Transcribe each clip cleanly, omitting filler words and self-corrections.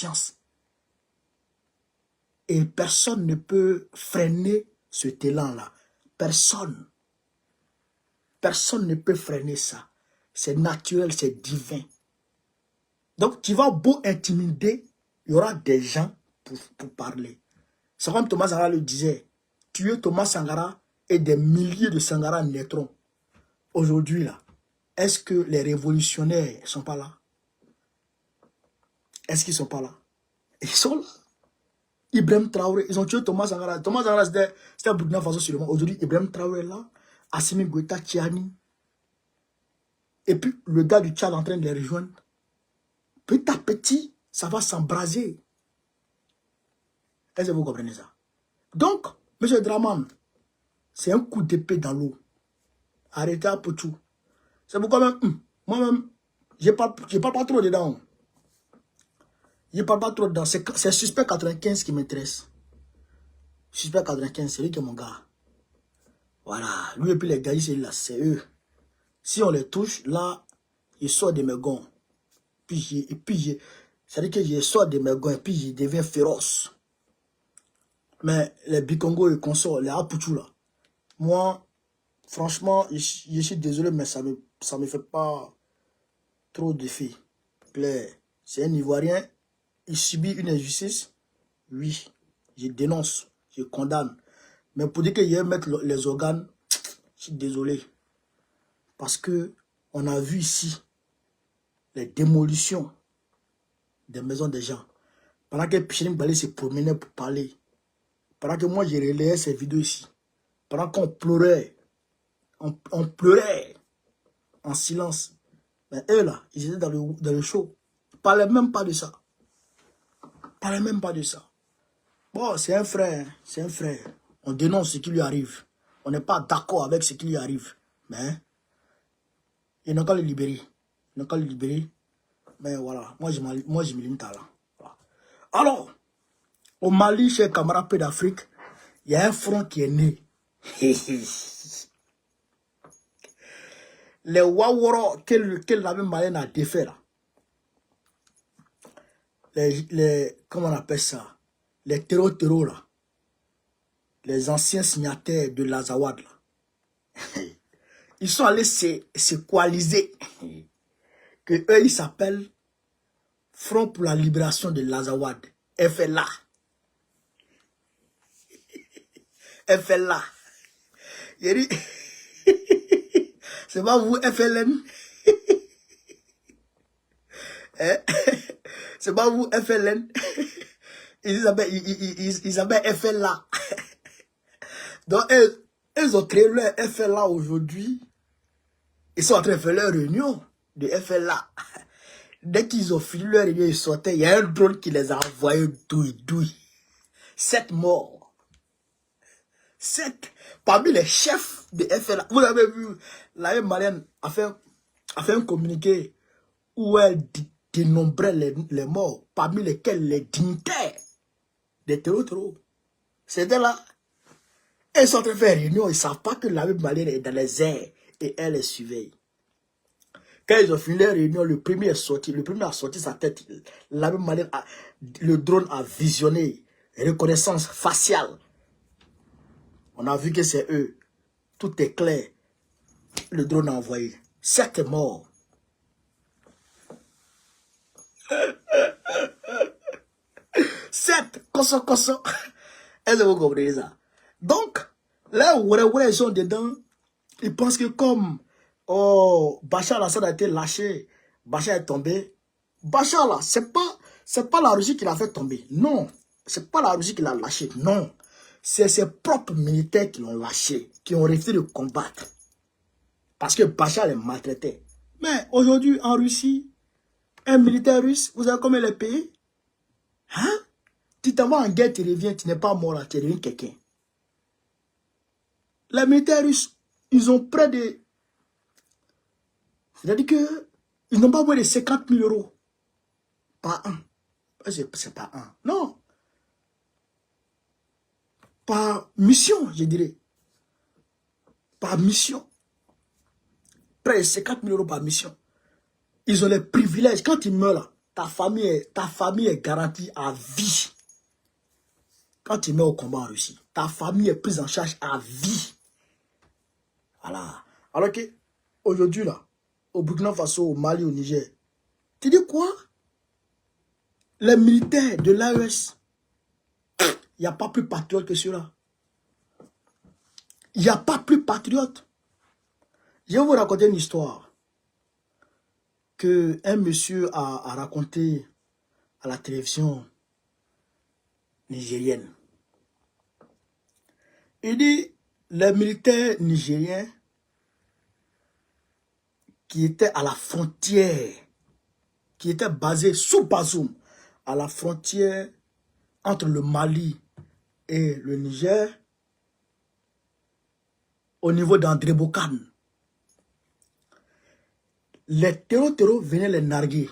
conscience. Et personne ne peut freiner cet élan-là. Personne. Personne ne peut freiner ça. C'est naturel, c'est divin. Donc, tu vas beau intimider, il y aura des gens pour parler. C'est comme Thomas Sankara le disait. Tuer Thomas Sankara et des milliers de Sankara naîtront. Aujourd'hui, là, est-ce que les révolutionnaires ne sont pas là? Est-ce qu'ils ne sont pas là? Ils sont là. Ibrahim Traoré, ils ont tué Thomas Sankara. Thomas Sankara, c'était Burkina Faso seulement. Aujourd'hui, Ibrahim Traoré est là. Assimi Goïta, Tchiani. Et puis, le gars du Tchad est en train de les rejoindre. Petit à petit, ça va s'embraser. Est-ce que vous comprenez ça? Donc, M. Draman, c'est un coup d'épée dans l'eau. Arrêtez un peu tout. C'est pourquoi même, moi-même, je ne parle pas trop dedans. Je ne parle pas trop dedans. C'est Suspect 95 qui m'intéresse. Suspect 95, c'est lui qui est mon gars. Voilà. Lui et puis les gars, c'est eux. Si on les touche, là, ils sortent de mes gonds. C'est-à-dire que je sors de mes gonds et puis je deviens féroce. Mais les Bikongo et consorts, les Apuchou là, moi, franchement, je suis désolé, mais ça me fait pas trop d'effet. C'est un Ivoirien, il subit une injustice, oui, je dénonce, je condamne. Mais pour dire qu'il y a mettre les organes, je suis désolé. Parce que on a vu ici les démolitions des maisons des gens. Pendant que Pichinim Balé se promenait pour parler. Pendant que moi, je relayais ces vidéos ici. Pendant qu'on pleurait. On pleurait en silence. Mais eux, là, ils étaient dans le show. Ils ne parlaient même pas de ça. Ils ne parlaient même pas de ça. Bon, c'est un frère. C'est un frère. On dénonce ce qui lui arrive. On n'est pas d'accord avec ce qui lui arrive. Mais il n'a qu'à le libérer. Il n'a qu'à le libérer. Mais voilà, moi je me limite à là. Voilà. Alors, au Mali, chez camarades Peu d'Afrique, il y a un front qui est né. Les Waworo que l'armée malienne a défait là. Comment on appelle ça? Les terreaux là. Les anciens signataires de l'Azawad là. Ils sont allés se coaliser. Que eux, ils s'appellent Front pour la libération de l'Azawad. FLA. FLA. C'est pas vous, FLN. C'est pas vous, FLN. Ils appellent FLA. Donc, ils ont créé leur FLA aujourd'hui. Ils sont en train de faire leur réunion de FLA. Dès qu'ils ont fini leur réunion, ils sortaient. Il y a un drone qui les a envoyés douille. 7 morts. 7. Parmi les chefs de FLA. Vous avez vu, la malienne a fait un communiqué où elle dénombrait les morts, parmi lesquels les dignitaires des terreaux. C'était là. Ils sont en train de faire réunion. Ils ne savent pas que l'armée malienne est dans les airs et elle les surveille. Quand ils ont fini leur réunion, le premier a sorti sa tête. L'armée malienne, le drone a visionné. Reconnaissance faciale. On a vu que c'est eux. Tout est clair. Le drone a envoyé. 7 morts. Sept. Koso. Est-ce que vous comprenez ça? Donc, là où ils sont dedans, ils pensent que comme Bachar al-Assad a été lâché, Bachar est tombé. Bachar là, c'est pas la Russie qui l'a fait tomber. Non. C'est pas la Russie qui l'a lâché. Non. C'est ses propres militaires qui l'ont lâché, qui ont refusé de combattre. Parce que Bachar les maltraitait. Mais aujourd'hui, en Russie, un militaire russe, vous savez combien il est payé? Hein? Tu t'en vas en guerre, tu reviens, tu n'es pas mort là, tu deviens quelqu'un. Les militaires russes, ils ont près de... C'est-à-dire que ils n'ont pas moins de 50 000 euros par an. C'est pas un. Non. Par mission, je dirais. Par mission. Près de 50 000 euros par mission. Ils ont les privilèges. Quand ils meurent là, ta famille est garantie à vie. Quand tu mets au combat en Russie, ta famille est prise en charge à vie. Voilà. Alors que aujourd'hui, là, au Burkina Faso, au Mali, au Niger, tu dis quoi? Les militaires de l'AES, il n'y a pas plus patriote que ceux-là. Il n'y a pas plus patriote. Je vais vous raconter une histoire que un monsieur a raconté à la télévision nigérienne. Il dit, les militaires nigériens qui étaient à la frontière, qui étaient basés sous Bazoum, à la frontière entre le Mali et le Niger, au niveau d'André Bokane. Les terreaux venaient les narguer.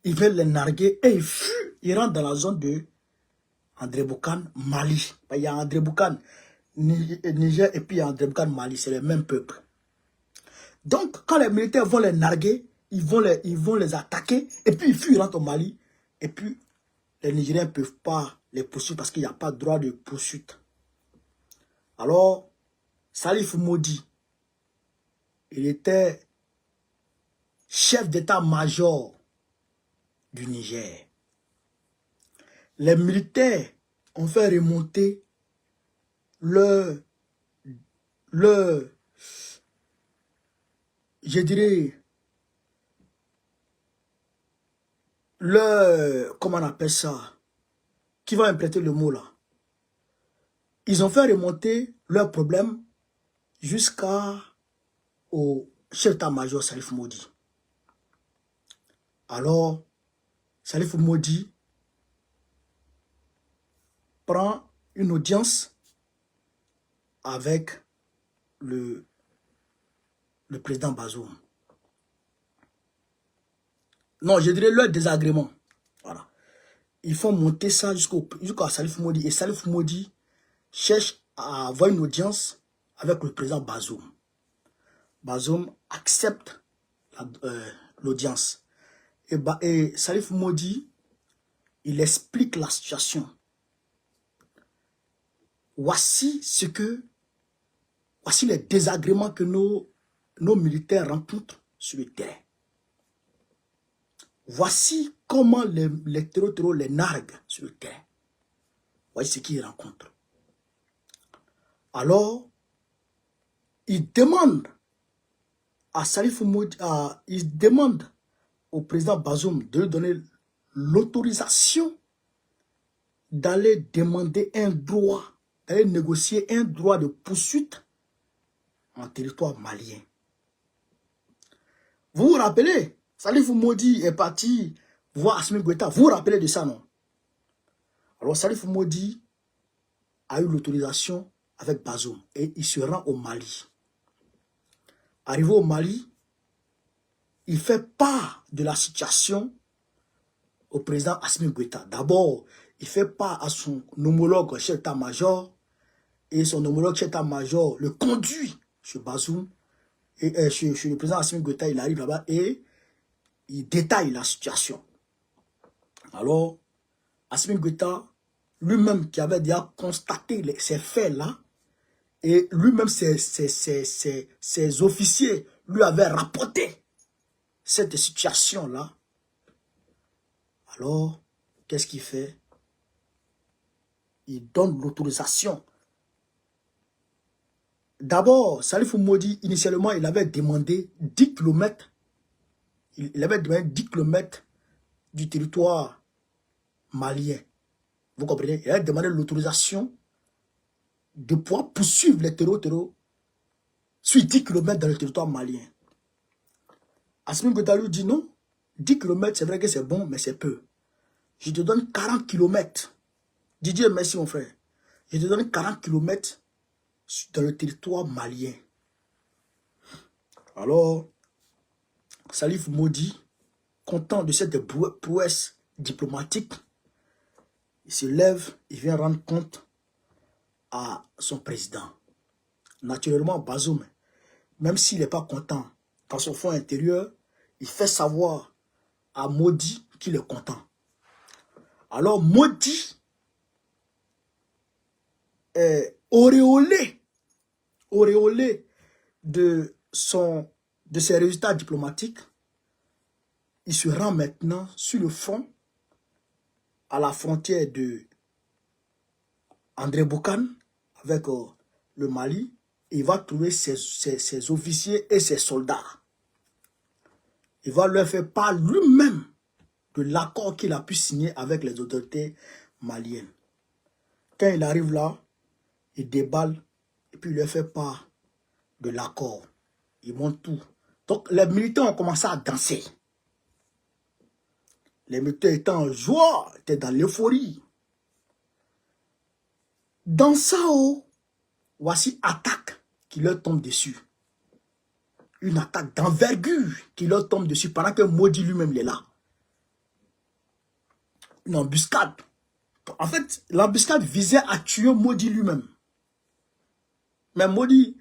Ils venaient les narguer et ils rentrent dans la zone de André Bokane, Mali. Il y a André Bokane, Niger, et puis il y a André Bokane, Mali. C'est le même peuple. Donc, quand les militaires vont les narguer, ils vont les attaquer, et puis ils rentrent au Mali, et puis les Nigériens ne peuvent pas les poursuivre parce qu'il n'y a pas de droit de poursuite. Alors, Salif Modi, il était chef d'état-major du Niger. Les militaires ont fait remonter je dirais, comment on appelle ça? Qui va imprêter le mot là? Ils ont fait remonter leurs problèmes jusqu'au chef d'état-major Salif Modi. Alors, Salif Modi prend une audience avec le président Bazoum. Non, je dirais leur désagrément. Voilà. Ils font monter ça jusqu'à Salif Modi. Et Salif Modi cherche à avoir une audience avec le président Bazoum. Bazoum accepte l'audience. Et Salif Modi, il explique la situation. Voici les désagréments que nos militaires rencontrent sur le terrain. Voici comment les terreaux les narguent sur le terrain. Voici ce qu'ils rencontrent. Alors, il demande à Salif Modi, il demande au président Bazoum de lui donner l'autorisation d'aller demander un droit, d'aller négocier un droit de poursuite en territoire malien. Vous vous rappelez, Salif Modi est parti voir Assimi Goïta. Vous vous rappelez de ça, non? Alors Salif Modi a eu l'autorisation avec Bazoum et il se rend au Mali. Arrivé au Mali, il fait part de la situation au président Assimi Goïta. D'abord, il fait part à son homologue chef d'état-major et son homologue chef d'état-major le conduit chez Bazoum et chez le président Assimi Goïta. Il arrive là-bas et il détaille la situation. Alors, Assimi Goïta, lui-même qui avait déjà constaté ces faits-là, et lui-même, ses officiers lui avaient rapporté cette situation-là. Alors, qu'est-ce qu'il fait? Il donne l'autorisation. D'abord, Salif Modi, initialement, il avait demandé 10 km. Il avait demandé 10 km du territoire malien. Vous comprenez? Il avait demandé l'autorisation de pouvoir poursuivre les terreaux sur 10 km dans le territoire malien. Assimi Goïta lui dit non, 10 km, c'est vrai que c'est bon, mais c'est peu. Je te donne 40 km. Didier, merci mon frère. Je te donne 40 km dans le territoire malien. Alors, Salif Modi, content de cette prouesse diplomatique, il se lève, il vient rendre compte à son président. Naturellement, Bazoum, même s'il n'est pas content, dans son fond intérieur, il fait savoir à Maudit qu'il est content. Alors Maudit est auréolé de ses résultats diplomatiques. Il se rend maintenant sur le front, à la frontière de André Boucan avec le Mali. Il va trouver ses officiers et ses soldats. Il va leur faire part lui-même de l'accord qu'il a pu signer avec les autorités maliennes. Quand il arrive là, il déballe et puis il leur fait part de l'accord. Il montre tout. Donc les militaires ont commencé à danser. Les militaires étaient en joie, étaient dans l'euphorie. Dans ça, voici attaque qui leur tombe dessus. Une attaque d'envergure qui leur tombe dessus pendant que Maudit lui-même est là. Une embuscade. En fait, l'embuscade visait à tuer Maudit lui-même. Mais Maudit,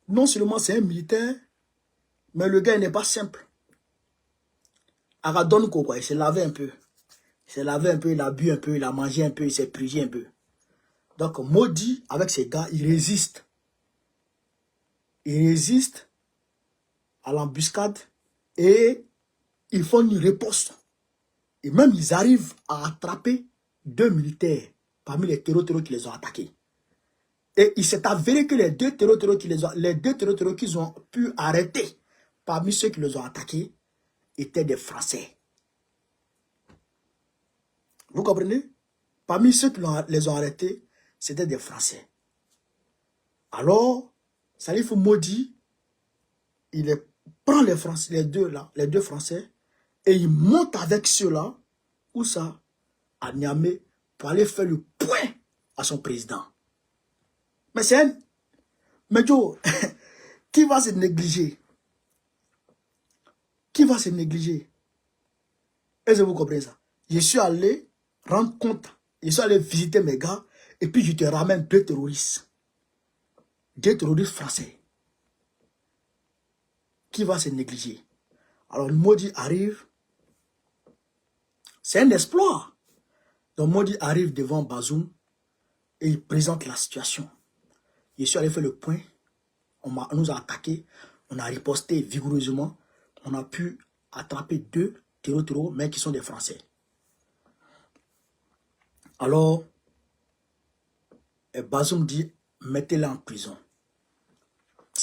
non seulement c'est un militaire, mais le gars n'est pas simple. Aradon quoi, il s'est lavé un peu. Il s'est lavé un peu, il a bu un peu, il a mangé un peu, il s'est purgé un peu. Donc Maudit, avec ses gars, il résiste. Il résiste à l'embuscade et ils font une riposte. Et même ils arrivent à attraper 2 militaires parmi les terreaux qui les ont attaqués. Et il s'est avéré que les deux terreaux qu'ils ont pu arrêter parmi ceux qui les ont attaqués étaient des Français. Vous comprenez? Parmi ceux qui les ont arrêtés, c'était des Français. Alors, Salif Maudit, il prend les Français, les deux Français, et il monte avec ceux-là, où ça, à Niamey, pour aller faire le point à son président. Mais c'est un... Mais Joe, qui va se négliger? Qui va se négliger? Est-ce que vous comprenez ça? Je suis allé rendre compte, je suis allé visiter mes gars, et puis je te ramène 2 terroristes. 2 terroristes français. Qui va se négliger? Alors le Maudit arrive. C'est un exploit. Donc Maudit arrive devant Bazoum et il présente la situation. Je suis allé faire le point. On nous a attaqués. On a riposté vigoureusement. On a pu attraper 2 terreaux, mais qui sont des Français. Alors, Bazoum dit, mettez-les en prison.